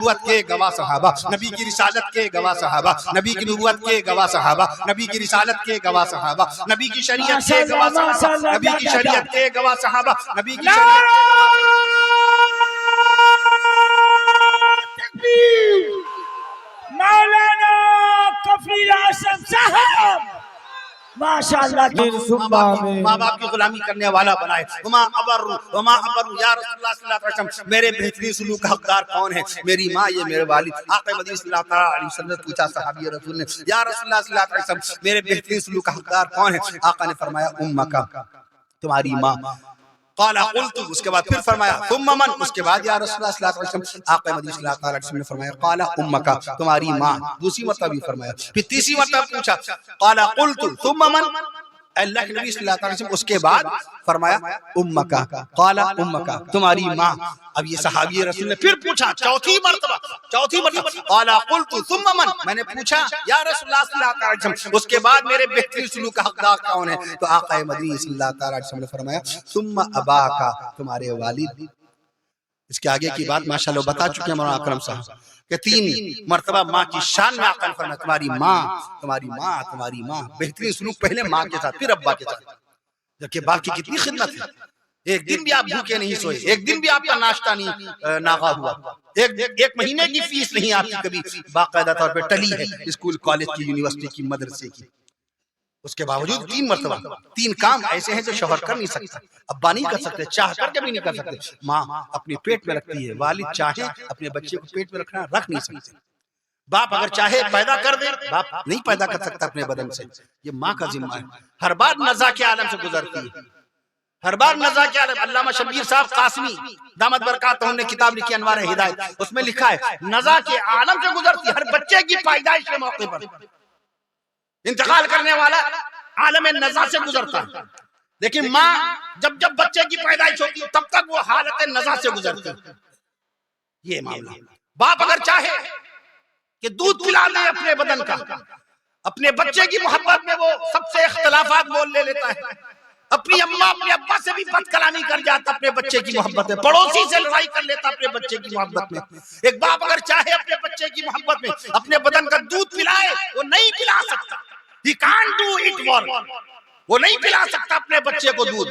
نبوت کے گواہ صحابہ، نبی کی رسالت کے گواہ صحابہ، نبی کی نبوت کے گواہ صحابہ، نبی کی رسالت کے گواہ صحابہ، نبی کی شریعت کے گواہ صحابہ، نبی کی شریعت کے گواہ صحابہ، نبی کی شریعت کے تکبیر مولانا کفیل احسن صاحب ماشاءاللہ ماں باپ کی غلامی کرنے والا بنائے. وما ابرو یا رسول اللہ صلی اللہ علیہ وسلم میرے بہترین سلوک کا حقدار کون ہے؟ میری ماں، یہ میرے والد. آقا مدینہ صلی اللہ علیہ وسلم نے پوچھا صحابی رسول نے یا رسول اللہ صلی اللہ علیہ وسلم میرے بہترین سلوک کا حقدار کون ہے؟ آقا نے فرمایا امک، تمہاری ماں. قال قلت، اس کے بعد پھر فرمایا ثم من، اس کے بعد یا رسول اللہ صلی اللہ علیہ وسلم آقا مدینہ صلی اللہ علیہ وسلم نے فرمایا قال امک، تمہاری ماں. دوسری مرتبہ بھی فرمایا. پھر تیسری مرتبہ پوچھا قال قلت ثم من، اللہ کے نبی صلی اللہ علیہ وسلم اس کے بعد فرمایا امک، قال امک، تمہاری ماں. اب یہ صحابی رسول نے پھر پوچھا چوتھی مرتبہ قال قلت ثم من، میں نے پوچھا یا رسول اللہ صلی اللہ علیہ وسلم اس کے بعد میرے بہترین سلوک کا حقدار کون ہے؟ تو آقا مدینہ صلی اللہ علیہ وسلم نے فرمایا ثم اباک، تمہارے والد. اس کے آگے کی بات ماشاءاللہ بتا چکے ہیں مولانا اکرم صاحب کہ 3 مرتبہ ماں کی شان میں آقا نے فرمایا تمہاری ماں، تمہاری ماں، تمہاری ماں. بہترین سلوک پہلے ماں کے ساتھ پھر ابا کے ساتھ، جبکہ باقی کتنی خدمت ہے. ایک دن بھی آپ بھوکے نہیں سوئے، ایک دن بھی آپ کا ناشتہ نہیں ناغا ہوا، ایک مہینے کی فیس نہیں آپ کی کبھی باقاعدہ طور پہ ٹلی ہے اسکول کالج کی، یونیورسٹی کی، مدرسے کی. اس کے باوجود 3 مرتبہ 3 کام ایسے ہیں جو شوہر کر نہیں سکتا، ابا نہیں کر سکتے، چاہ کر کے بھی نہیں کر سکتے. ماں اپنے پیٹ میں رکھتی ہے، والد چاہے اپنے بچے کو پیٹ میں رکھنا رکھ نہیں سکتے. باپ اگر چاہے پیدا کر دے، باپ نہیں پیدا کر سکتا اپنے بدن سے. یہ ماں کا ذمہ ہے. ہر بار نزا کے عالم سے گزرتی ہے، ہر بار نزا کے عالم. علامہ شبیر صاحب قاسمی دامت برکاتہ نے کتاب لکھی انوار ہدایت، اس میں لکھا ہے نزا کے عالم سے گزرتی ہے. ہر بچے کی پیدائش کے موقع پر انتقال کرنے والا عالم نزا سے گزرتا ہے، لیکن ماں جب بچے کی پیدائش ہوتی ہے تب تک وہ حالت نزا سے گزرتی ہے. یہ معاملہ. باپ اگر چاہے کہ دودھ پلا دے اپنے بدن کا، اپنے بچے کی محبت میں وہ سب سے اختلافات مول لے لیتا ہے. اپنی اماں اپنے ابا سے بھی بد کلامی کر جاتا اپنے بچے کی محبت میں، پڑوسی سے لڑائی کر لیتا اپنے بچے کی محبت میں. ایک باپ اگر چاہے اپنے بچے کی محبت میں اپنے بدن کا دودھ پلائے، وہ نہیں پلا سکتا. He can't do it work. وہ نہیں پلا سکتا اپنے بچے کو دودھ.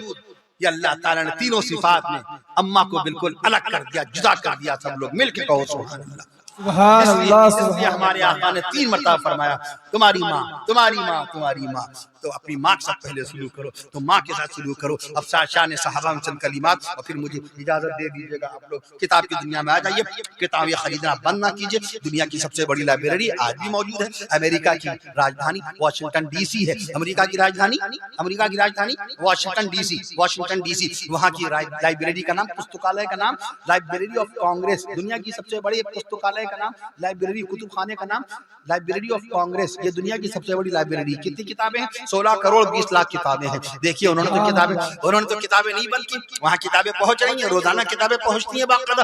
یہ اللہ تعالیٰ نے تینوں صفات میں اماں کو بالکل الگ کر دیا، جدا کر دیا. سب لوگ مل کے کہو سبحان اللہ. اس لیے ہمارے آقا نے 3 مرتبہ فرمایا تمہاری ماں، تمہاری ماں، تمہاری ماں. تو اپنی ماں کے ساتھ پہلے سلوک کرو، تو ماں کے ساتھ سلوک کرو. اب شان صحابہ میں چند کلمات اور پھر مجھے اجازت دے دیجیے گا. آپ لوگ کتاب کی دنیا میں آ جائیے، کتابیں خریدنا بند نہ کیجیے. دنیا کی سب سے بڑی لائبریری آج بھی موجود ہے. امریکہ کی راجدھانی واشنگٹن ڈی سی ہے. امریکہ کی راجدھانی واشنگٹن ڈی سی. وہاں کی لائبریری کا نام، پستکالیہ کا نام لائبریری آف کانگریس. دنیا کی سب سے بڑی پستکالیہ کا نام، لائبریری کتب خانے کا نام لائبریری آف کانگریس. یہ دنیا کی سب سے بڑی لائبریری. کتنی کتابیں ہیں؟ 16 کروڑ 20 لاکھ کتابیں ہیں. دیکھیے انہوں نے تو کتابیں نہیں بلکہ وہاں کتابیں پہنچ رہی ہیں. روزانہ کتابیں پہنچتی ہیں، باقاعدہ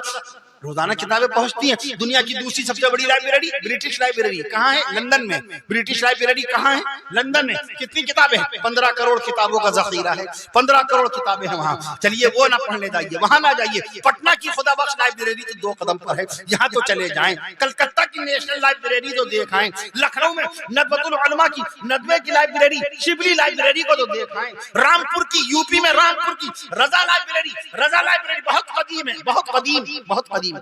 روزانہ کتابیں پہنچتی ہیں. دنیا کی دوسری سب سے بڑی لائبریری برٹش لائبریری کہاں ہے؟ لندن میں. برٹش لائبریری کہاں ہے؟ لندن میں. کتنی کتابیں ہیں؟ 15 کروڑ کتابوں کا ذخیرہ ہے. 15 کروڑ کتابیں ہیں وہاں. چلیے وہ نہ پڑھنے جائیے، وہاں نہ جائیے. پٹنہ کی خدا بخش لائبریری تو 2 قدم پر ہے، یہاں تو چلے جائیں. کلکتہ کی نیشنل لائبریری تو دیکھائیں. لکھنؤ میں ندوۃ العلماء کی ندوے کی لائبریری، شبلی لائبریری کو تو دیکھائیں. رامپور کی، یو پی میں رامپور کی رضا لائبریری بہت قدیم ہے، بہت قدیم.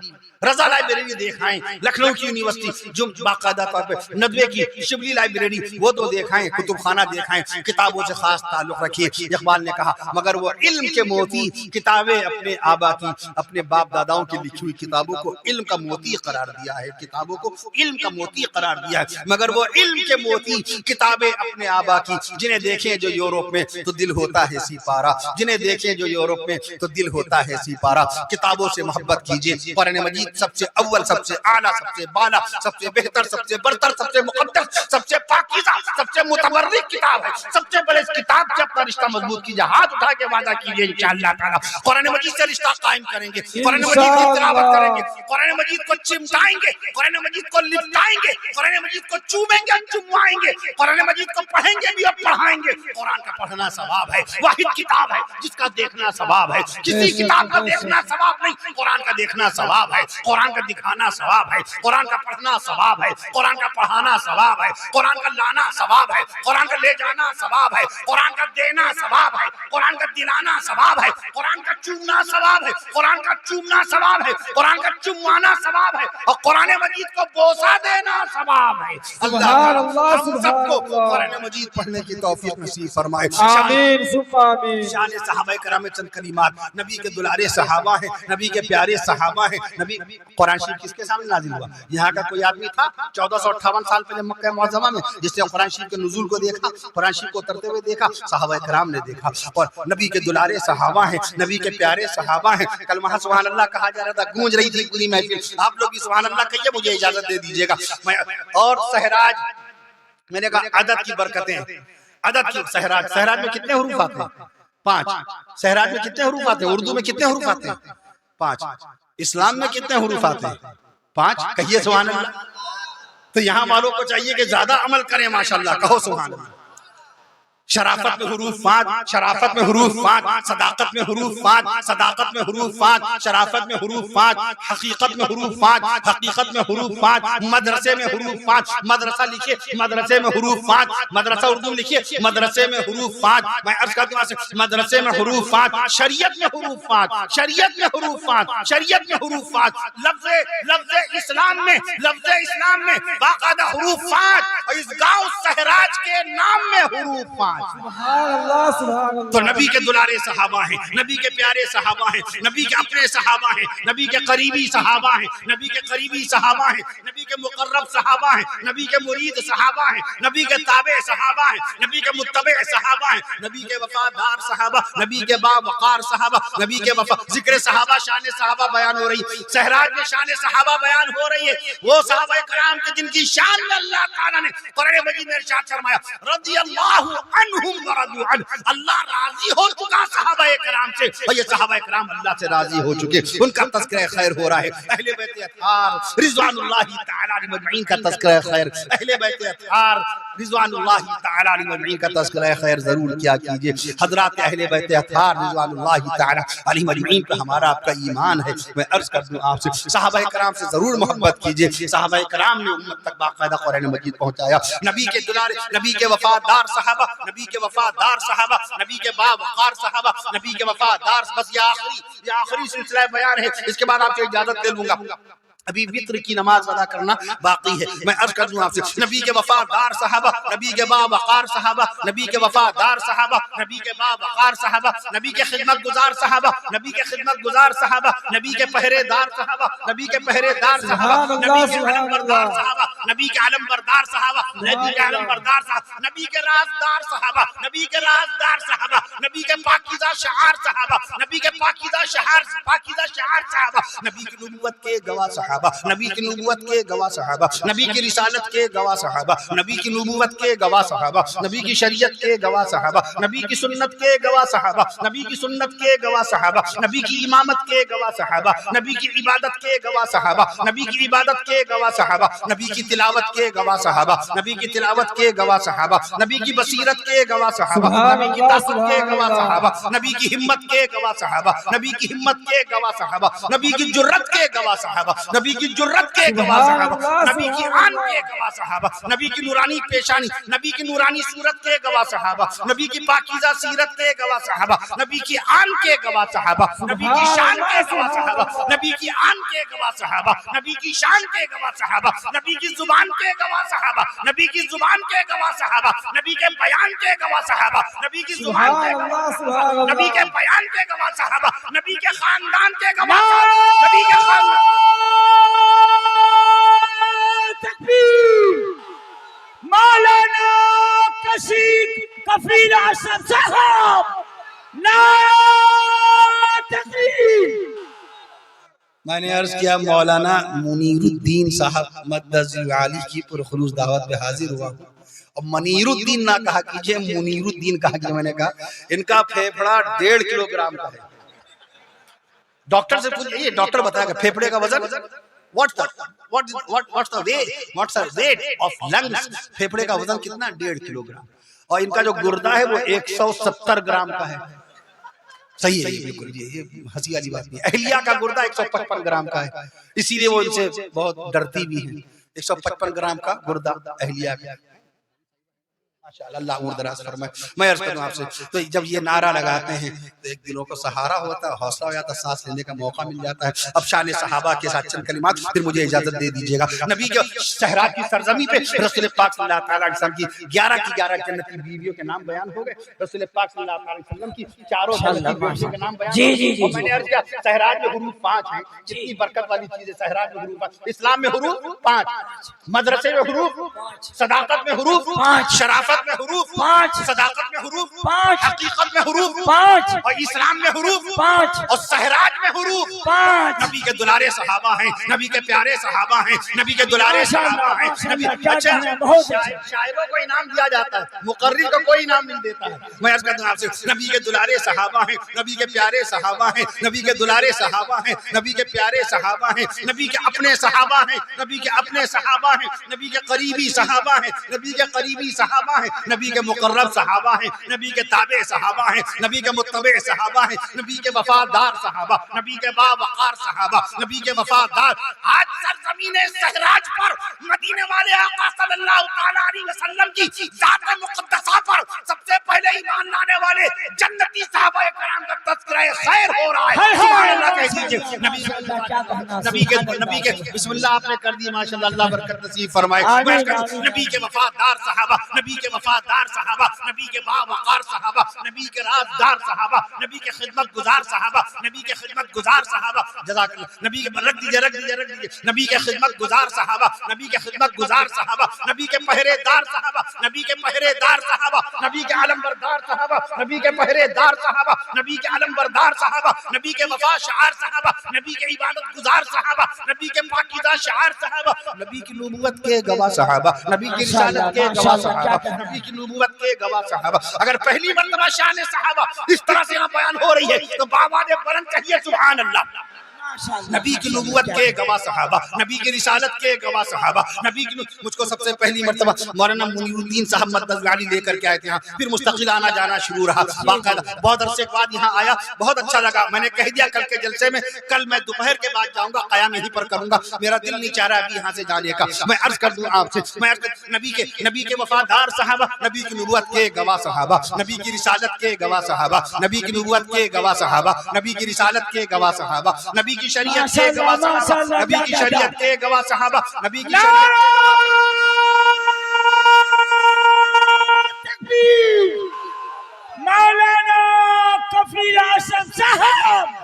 رضا لائبریری دیکھائیں. لکھنؤ کی یونیورسٹی جو باقاعدہ طور پہ ندوے کی شبلی لائبریری، وہ تو دیکھائیں. کتب خانہ دیکھائیں. کتابوں سے خاص تعلق رکھیے. اقبال نے کہا مگر وہ علم کے موتی، کتابیں اپنے آبا کی، اپنے باپ داداؤں کی لکھی ہوئی کتابوں کو علم کا موتی قرار دیا ہے. کتابوں کو علم کا موتی قرار دیا ہے، مگر وہ علم کے موتی کتابیں اپنے آبا کی. جنہیں دیکھیں جو یورپ میں تو دل ہوتا ہے سپارہ، جنہیں دیکھیں جو یورپ میں تو دل ہوتا ہے سپارہ. کتابوں سے محبت کیجیے. قرآن مجید سب سے اول، سب سے اعلیٰ، سب سے بالا، سب سے بہتر، سب سے برتر، سب سے مقدس، سب سے پاکیزہ، سب سے متبرک کتاب ہے. سب سے بڑے اس کتاب سے اپنا رشتہ مضبوط کیجیے. ہاتھ اٹھا کے وعدہ کیجیے انشاءاللہ تعالیٰ قرآن مجید سے رشتہ قائم کریں گے. قرآن مجید کی تلاوت کریں گے. قرآن مجید کو چمٹائیں گے. قرآن مجید کو لپٹائیں گے. قرآن مجید کو چومیں گے، چموائیں گے. قرآن مجید کو پڑھیں گے بھی اور پڑھائیں گے. قرآن کا پڑھنا ثواب ہے. واحد کتاب ہے جس کا دیکھنا ثواب ہے. کسی کتاب کا دیکھنا ثواب نہیں، قرآن کا دیکھنا ثواب ثواب ہے, قرآن کا دکھانا ثواب ہے, قرآن کا پڑھنا ثواب ہے, قرآن کا پڑھانا ثواب ہے, قرآن کا لانا ثواب ہے, قرآن کا لے جانا ثواب ہے, قرآن کا دینا ثواب ہے, قرآن کا دلانا ثواب ہے, قرآن کا چومنا ثواب ہے, قرآن کا چومنا ثواب ہے, قرآن کا چموانا ثواب ہے, اور قرآن مجید کو بوسہ دینا ثواب ہے. سبحان اللہ, ہم سب کو قرآن مجید پڑھنے کی توفیق نصیب فرمائے. آمین ثم آمین. شان صحابہ کرام میں چند کلمات. نبی کے دلارے صحابہ ہیں, نبی کے پیارے صحابہ ہیں. نبی قرآن شریف کس کے سامنے نازل ہوا؟ یہاں کا کوئی آدمی تھا 1458 سال پہلے مکہ معظمہ میں جس نے قرآن شریف کے نزول کو دیکھا, قرآن شریف کو اترتے ہوئے دیکھا؟ صحابہ کرام نے دیکھا. اور نبی کے دلارے صحابہ ہیں, نبی کے پیارے صحابہ ہیں. کل وہاں سبحان اللہ کہا جا رہا تھا, گونج رہی تھی پوری محفل. آپ لوگ بھی سبحان اللہ کہیے, مجھے اجازت دے دیجیے گا. اور سہراج, میں نے کہا عدد کی برکتیں, عدد کی سہراج. سہراج میں کتنے حروف آتے ہیں؟ 5. سہراج میں کتنے حروف آتے ہیں؟ اردو میں کتنے حروف آتے ہیں؟ 5. اسلام میں کتنے حروف آتے ہیں؟ 5. کہیے سبحان اللہ. تو یہاں والوں کو چاہیے کہ زیادہ عمل کریں. ماشاءاللہ کہو سبحان اللہ. شرافت میں حروف 5, شرافت میں حروف 5, صداقت میں حروف 5, صداقت میں حروف 5, شرافت میں حروف 5, حقیقت میں حروف 5, حقیقت میں حروف 5, مدرسے میں حروف 5. مدرسہ لکھیے, مدرسے میں حروف 5. مدرسہ اردو میں لکھیے, مدرسے میں حروف 5. میں عرض کرتا ہوں مدرسے میں حروف 5. شریعت میں حروف 5, شریعت میں حروف 5, شریعت میں حروف 5. لفظ اسلام میں, لفظ اسلام میں باقاعدہ حروف 5, اور اس گاؤں سہراج کے نام میں حروف 5. سبحان اللہ, سبحان اللہ. تو نبی کے دلارے صحابہ ہیں, نبی کے پیارے صحابہ ہیں, نبی کے اپنے صحابہ ہیں, نبی کے قریبی صحابہ ہیں, نبی کے قریبی صحابہ ہیں, نبی کے مقرب صحابہ ہیں, نبی کے مرید صحابہ ہیں, نبی کے تابع صحابہ ہیں, نبی کے متبع صحابہ ہیں, نبی کے وفادار صحابہ, نبی کے باوقار صحابہ, نبی کے ذکر صحابہ, شان صحابہ بیان ہو رہی. سہراج میں شان صحابہ بیان ہو رہی ہے. وہ صحابہ کرام کے جن کی شان میں اللہ تعالیٰ نے قرآن مجید میں ارشاد فرمایا, رضی اللہ عنہم ورضوا عنہ, اللہ راضی ہو چکا صحابہ کرام سے, اور یہ صحابہ کرام اللہ سے راضی ہو چکے. ان کا تذکرہ خیر ہو رہا ہے. اہل بیت اطہار رضوان اللہ تعالی علیہ مجمعین کا تذکرہ خیر, اہل بیت اطہار رضوان اللہ تعالی علیہ مجمعین کا تذکرہ خیر ضرور کیا کیجئے. حضرات اہل بیت اطہار رضوان اللہ تعالی علیہ مجمعین پر ہمارا آپ کا ایمان ہے. میں عرض کر دوں آپ سے, صحابہ کرام سے ضرور محبت کیجئے. صحابہ کرام نے امت تک باقاعدہ قرآن مجید پہنچایا. نبی کے دلارے, نبی کے وفادار صحابہ, نبی کے وفادار صحابہ, نبی کے باوقار صحابہ, نبی کے وفادار. بس یہ آخری سلسلہ بیان ہے, اس کے بعد آپ سے اجازت دے لوں گا. ابھی وطر کی نماز ادا کرنا باقی ہے. میں عرض کر دوں آپ سے, نبی کے وفادار صحابہ, نبی کے باوقار صحابہ, نبی کے وفادار صحابہ, نبی کے باوقار صحابہ, نبی کے خدمت گزار صحابہ, نبی کے خدمت گزار صحابہ, نبی کے پہرے دار صحابہ, نبی کے پہرے دار صحابہ, نبی کے علم بردار صحابہ, نبی کے علم بردار صحابہ, نبی کے علم بردار صحابہ, نبی کے رازدار صحابہ, نبی کے رازدار صحابہ, نبی کے پاکیزہ شعار صحابہ, نبی کے پاکیزہ شعار صحابہ, نبی کی نبوت کے گواہ صحابہ, نبی کی نبوت کے گواہ صحابہ, نبی کی رسالت کے گواہ صحابہ, نبی کی نبوت کے گواہ صحابہ, نبی کی شریعت کے گواہ صحابہ, نبی کی سنت کے گواہ صحابہ, نبی کی سنت کے گواہ صحابہ, نبی کی امامت کے گواہ صحابہ, نبی کی عبادت کے گواہ صحابہ, نبی کی عبادت کے گواہ صحابہ, نبی کی تلاوت کے گواہ صحابہ, نبی کی تلاوت کے گواہ صحابہ, نبی کی بصیرت کے گواہ صحابہ, نبی کی طاقت کے گواہ صحابہ, نبی کی ہمت کے گواہ صحابہ, نبی کی ہمت کے گواہ صحابہ, نبی کی جرت کے گواہ صحابہ, نبی کی جرت کے گواہ صحابہ, نبی کی آن کے گواہ صحابہ, نبی کی نورانی پیشانی, نبی کی نورانی صورت کے گواہ صحابہ, نبی کی پاکیزہ سیرت کے گواہ صحابہ, نبی کی آن کے گواہ صحابہ, نبی کی شان کے گواہ صحابہ, نبی کی آن کے گواہ صحابہ, نبی کی شان کے گواہ صحابہ, نبی کی زبان کے گواہ صحابہ, نبی کی زبان کے گواہ صحابہ, نبی کے بیان کے گواہ صحابہ, نبی کی زبان کے گواہ صحابہ, نبی کے بیان کے گواہ صحابہ, نبی کے خاندان کے گواہ صحابہ, نبی کے خاندان. تکبیر. مولانا کفیل اسد صاحب, نعرہ تکبیر. میں نے عرض کیا مولانا منیر الدین صاحب مدذ العالی کی پرخلوص دعوت پہ حاضر ہوا ہوں. اب منیر الدین نہ کہا کیجئے, منیر الدین کہا کیجئے. میں نے کہا ان کا پھیپھڑا 1.5 کلو گرام کا ہے. ڈاکٹر سے پوچھئے, ڈاکٹر بتائے گا پھیپھڑے کا وزن. What's the weight of lungs? پھیپھڑے کا وزن کتنا؟ 1.5 کلو گرام. اور ان کا جو گردہ ہے وہ 170 گرام کا ہے. صحیح ہے یہ بالکل، یہ ہنسی والی بات نہیں ہے۔ اہلیہ کا گردہ 155 گرام کا ہے، اسی لیے وہ ان سے بہت ڈرتی بھی ہیں۔ 155 گرام کا گردہ اہلیہ کا، ماشاءاللہ، اللہ عمر دراز فرمائے۔ میں عرض کروں آپ سے، تو جب یہ نعرہ لگاتے ہیں تو ایک دلوں کو سہارا ہوتا ہے، حوصلہ ہو جاتا ہے، سانس لینے کا موقع مل جاتا ہے۔ اب شان صحابہ کے ساتھ چند کلمات پھر مجھے اجازت دے دیجیے گا۔ نبی کے صحرا کی سرزمین پہ رسول پاک صلی اللہ تعالیٰ علیہ وسلم کی 11 جنتی بیویوں کے نام بیان ہو گئے۔ رسول پاک صلی اللہ علیہ وسلم کی چاروں جنتی بیویوں کے نام بیان ہو گئے۔ اور میں نے عرض کیا صحرا میں حروف 5 ہیں، کتنی برکت والی چیز ہے صحرا میں حروف 5۔ اسلام میں حروف 5، مدرسے میں حروف، صداقت میں حروف 5، شرافت میں حروف 5، صداقت میں حروف 5، حقیقت میں حروف 5، اور اسلام میں حروف 5، اور صحراج میں حروف 5۔ نبی کے دلارے صحابہ ہیں، نبی کے پیارے صحابہ ہیں، نبی کے دلارے صحابہ ہیں۔ اچھا شاعروں کو انعام دیا جاتا ہے، مقرر کو کوئی انعام نہیں دیتا ہے۔ میں عرض کرتا ہوں آپ سے، نبی کے دلارے صحابہ ہیں، نبی کے پیارے صحابہ ہیں، نبی کے دلارے صحابہ ہیں، نبی کے پیارے صحابہ ہیں، نبی کے اپنے صحابہ ہیں، نبی کے اپنے صحابہ ہیں، نبی کے قریبی صحابہ ہیں، نبی کے قریبی صحابہ ہیں، نبی کے مقرب صحابہ ہیں، نبی کے تابع صحابہ ہیں، نبی کے متبع صحابہ ہیں، نبی کے وفادار صحابہ، نبی کے باوقار صحابہ، نبی کے وفادار۔ آج سرزمین صحراج پر مدینے والے آقا صلی اللہ تعالیٰ علیہ وسلم کی ذات مقدسہ پر سب سے پہلے ایمان لانے والے جنتی صحابہ کرام کا تذکرہ خیر ہو رہا ہے۔ سبحان اللہ کہہ دیجئے۔ نبی کے بسم اللہ آپ نے کر دی، ماشاءاللہ، اللہ برکت نصیب فرمائے۔ نبی کے وفادار صحابہ، نبی کے وفادار صحابہ، نبی کے باوقار صحابہ، نبی کے رازدار صحابہ، نبی کے خدمت گزار صحابہ، نبی کے خدمت گزار صحابہ، جزاک اللہ، نبی کے رکھ دیجئے، نبی کے خدمت گزار صحابہ، نبی کے خدمت گزار صحابہ، نبی کے پہرے دار صحابہ، نبی کے پہرے دار صحابہ، نبی کے علم بردار صحابہ، نبی کے پہرے دار صحابہ، نبی کے علم بردار صحابہ، نبی کے وفا شعار صحابہ، نبی کے عبادت گزار صحابہ، نبی کے پاکیزہ شعار صحابہ، نبی کی نبوت کے گواہ صحابہ، نبی کی رسالت کے گواہ صحابہ، نبی کی نبوت کے گواہ صحابہ۔ اگر پہلی مرتبہ شان صحابہ اس طرح سے یہاں بیان ہو رہی ہے تو بآواز بلند کہیے سبحان اللہ۔ نبی کی نبوت کے گواہ صحابہ، نبی کی رسالت کے گواہ صحابہ، نبی کی مجھ کو سب سے پہلی مرتبہ مولانا منیر الدین صاحب مدد علی لے کر کے آئے تھے یہاں، پھر مستقل آنا جانا شروع رہا باقاعدہ، بہت عرصے کے بعد یہاں آیا، بہت اچھا لگا۔ میں نے کہہ دیا کل کے جلسے میں، کل میں دوپہر کے بعد جاؤں گا، قیام یہیں پر کروں گا، میرا دل نہیں چاہ رہا ابھی یہاں سے جانے کا۔ میں عرض کر دوں آپ سے، نبی کے وفادار صحابہ، نبی کی نبوت کے گواہ صحابہ، نبی کی رسالت کے گواہ صحابہ، نبی کی نبوت کے گواہ صحابہ، نبی کی رسالت کے گواہ صحابہ، نبی کی شریعت کے گواہ صحابہ، نبی کی شریعت کے گواہ صحابہ، نبی کی شریعت تکبیر مولانا کفیل اعظم صاحب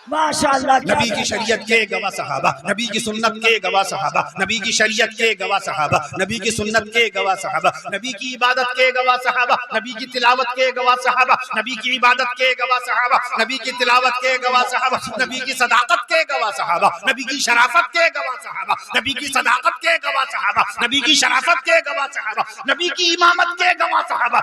ماشاءاللہ، نبی کی شریعت کے گواہ صحابہ، نبی کی سنت کے گواہ صحابہ، نبی کی شریعت کے گواہ صحابہ، نبی کی سنت کے گواہ صحابہ، نبی کی عبادت کے گواہ صحابہ، نبی کی تلاوت کے گواہ صحابہ، نبی کی عبادت کے گواہ صحابہ، نبی کی تلاوت کے گواہ صحابہ، نبی کی صداقت کے گواہ صحابہ، نبی کی شرافت کے گواہ صحابہ، نبی کی صداقت کے گواہ صحابہ، نبی کی شرافت کے گواہ صحابہ، نبی کی امامت کے گواہ صحابہ،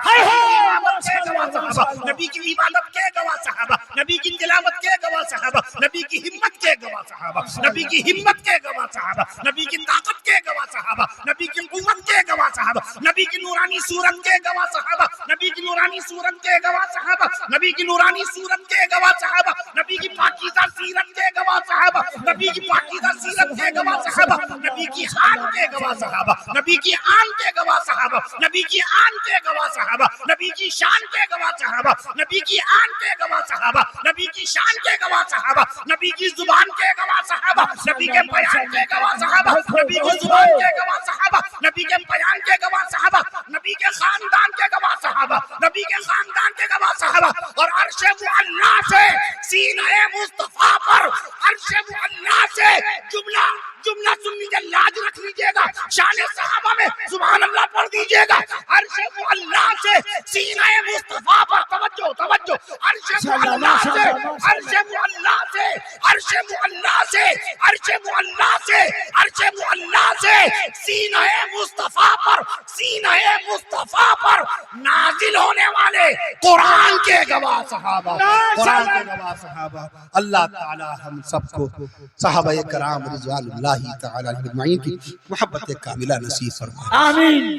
نبی کی عبادت کے گواہ صحابہ، نبی کی تلاوت کے گواہ صحابہ، نبی کی ہمت کے گواہ صحابہ، نبی کی ہمت کے گواہ صحابہ، نبی کی طاقت کے گواہ صحابہ، نبی کی قوت کے گواہ صحابہ، نبی کی نورانی صورت کے گواہ صحابہ، نبی کی نورانی صورت کے گواہ صحابہ، نبی کی نورانی صورت کے گواہ صحابہ، نبی کی پاکیزہ سیرت کے گواہ صحابہ، نبی کی پاکیزہ سیرت کے گواہ صحابہ، نبی کی آن کے گواہ صحابہ، نبی کی آن کے گواہ صحابہ، نبی کی آن کے گواہ صحابہ، نبی کی شان کے گواہ صحابہ، نبی کی آن کے گواہ صحابہ، نبی کی شان کے گواہ صحابہ، نبی کی زبان کے گواہ صحابہ، نبی کے بیان کے گواہ صحابہ، نبی کی زبان کے گواہ صحابہ، نبی کے بیان کے گواہ صحابہ، نبی کے خاندان کے گواہ صحابہ، نبی کے خاندان کے گواہ صحابہ، اور عرش معلیٰ سے سینہ مصطفیٰ پر عرش معلیٰ سے جملہ سن لیجیے، لاج رکھ لیجیے گا، شان صحابہ میں سبحان اللہ پڑھ دیجیے گا۔ عرش معلیٰ سے سینہ مصطفیٰ پر توجہ، عرش معلیٰ سے، عرش معلیٰ سے، عرش معلیٰ سے، عرش معلیٰ سے، عرش معلیٰ سے سینہ مصطفیٰ پر نازل ہونے والے قرآن کے گواہ صحابہ، قرآن کے گواہ صحابہ۔ اللہ تعالی ہم سب کو صحابہ کرام رضوان اللہ تعالی علیہم اجمعین کی محبت کاملہ نصیب فرمائے، آمین۔